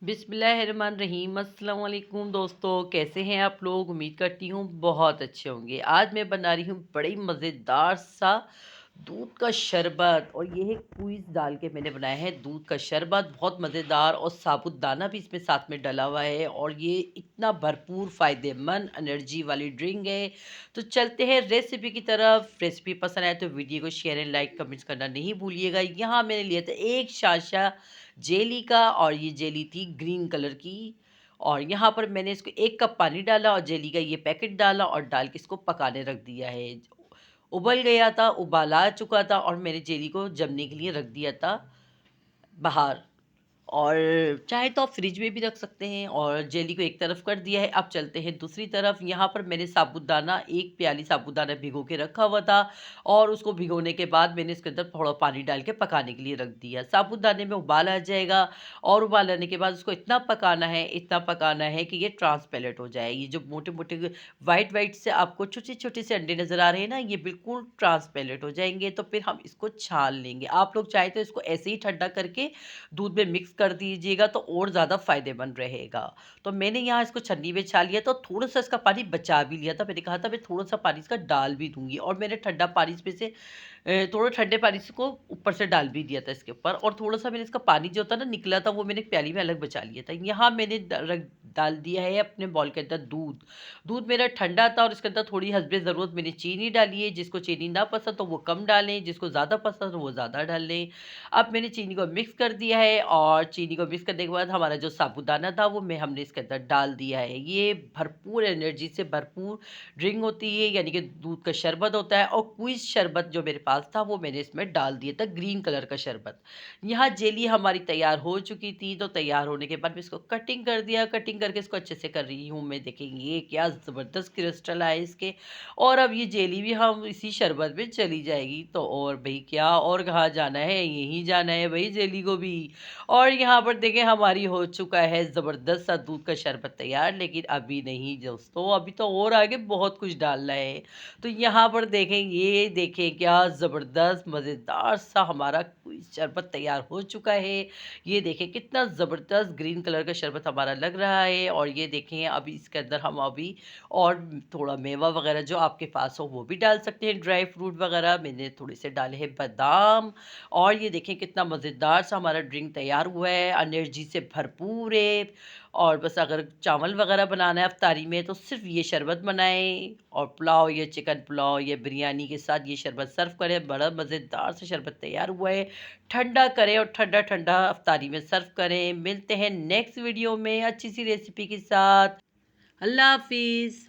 बिस्मिल्लाहिर्रहमानिर्रहीम। अस्सलाम वालेकुम दोस्तों, कैसे हैं आप लोग? उम्मीद करती हूँ बहुत अच्छे होंगे। आज मैं बना रही हूँ बड़ी मज़ेदार सा दूध का शरबत, और ये है क्विज़ डाल के मैंने बनाया है दूध का शरबत। बहुत मज़ेदार, और साबूदाना भी इसमें साथ में डला हुआ है, और ये इतना भरपूर फ़ायदेमंद एनर्जी वाली ड्रिंक है। तो चलते हैं रेसिपी की तरफ। रेसिपी पसंद आए तो वीडियो को शेयर एंड लाइक कमेंट्स करना नहीं भूलिएगा। यहाँ मैंने लिया था एक शाशा जेली का, और ये जेली थी ग्रीन कलर की। और यहाँ पर मैंने इसको 1 कप पानी डाला और जेली का ये पैकेट डाला और डाल के इसको पकाने रख दिया है। उबल गया था, उबाल आ चुका था, और मैंने जेली को जमने के लिए रख दिया था बाहर। और चाहे तो आप फ्रिज में भी रख सकते हैं। और जेली को एक तरफ कर दिया है, अब चलते हैं दूसरी तरफ। यहाँ पर मैंने साबूदाना, 1 प्याली साबूदाना भिगो के रखा हुआ था, और उसको भिगोने के बाद मैंने इसके अंदर थोड़ा पानी डाल के पकाने के लिए रख दिया। साबूदाने में उबाल आ जाएगा, और उबाल आने के बाद उसको इतना पकाना है कि ये ट्रांसपेरेंट हो जाए। ये जो मोटे मोटे वाइट वाइट से आपको छोटे छोटे से अंडे नज़र आ रहे हैं ना, ये बिल्कुल ट्रांसपेरेंट हो जाएंगे। तो फिर हम इसको छान लेंगे। आप लोग चाहे तो इसको ऐसे ही ठंडा करके दूध में मिक्स कर दीजिएगा, तो और ज़्यादा फ़ायदेमंद रहेगा। तो मैंने यहाँ इसको छन्नी में छान लिया, तो थोड़ा-सा इसका पानी बचा भी लिया था। मैंने कहा था मैं थोड़ा-सा पानी इसका डाल भी दूँगी, और मैंने ठंडा पानी इसमें से थोड़ा ठंडे पानी से को ऊपर से डाल भी दिया था इसके ऊपर। और थोड़ा-सा मैंने इसका पानी जो था ना निकला था, वो मैंने एक प्याली में अलग बचा लिया था। यहाँ मैंने डाल दिया है अपने बाउल के अंदर दूध। दूध मेरा ठंडा था, और इसके अंदर थोड़ी हस्बे ज़रूरत मैंने चीनी डाली है। जिसको चीनी ना पसंद तो वो कम डालें, जिसको ज़्यादा पसंद हो वो ज़्यादा डाल लें। अब मैंने चीनी को मिक्स कर दिया है, और चीनी को मिक्स करने के बाद हमारा जो साबूदाना था वो हमने इसके अंदर डाल दिया है। ये भरपूर एनर्जी से भरपूर ड्रिंक होती है, यानी कि दूध का शरबत होता है। और क्विज शरबत जो मेरे पास था वो मैंने इसमें डाल दिया था, ग्रीन कलर का शरबत। यहाँ जेली हमारी तैयार हो चुकी थी, तो तैयार होने के बाद मैं इसको कटिंग कर दिया। कटिंग करके इसको अच्छे से कर रही हूँ मैं। देखेंगे ये क्या ज़बरदस्त क्रिस्टल आए इसके। और अब ये जेली भी हम इसी शरबत में चली जाएगी। तो और भाई क्या, और कहाँ जाना है, यहीं जाना है भाई जेली को भी। और यहाँ पर देखें हमारी हो चुका है ज़बरदस्त सा दूध का शरबत तैयार। लेकिन अभी नहीं दोस्तों, अभी तो और आगे बहुत कुछ डालना है। तो यहाँ पर देखें, ये देखें क्या ज़बरदस्त मज़ेदार सा हमारा कोई शरबत तैयार हो चुका है। ये देखें कितना ज़बरदस्त ग्रीन कलर का शरबत हमारा लग रहा है। और ये देखें अभी इसके अंदर हम अभी और थोड़ा मेवा वगैरह जो आपके पास हो वो भी डाल सकते हैं, ड्राई फ्रूट वगैरह। मैंने थोड़े से डाले हैं बादाम। और ये देखें कितना मज़ेदार सा हमारा ड्रिंक तैयार हुआ है, एनर्जी से भरपूर है। और बस अगर चावल वगैरह बनाना है अफ्तारी में तो सिर्फ ये शरबत बनाएं, और पुलाव या चिकन पुलाव या बिरयानी के साथ ये शरबत सर्व करें। बड़ा मज़ेदार सा शरबत तैयार हुआ है। ठंडा करें और ठंडा ठंडा अफ्तारी में सर्व करें। मिलते हैं नेक्स्ट वीडियो में अच्छी सी रेसिपी के साथ। अल्लाह हाफिज़।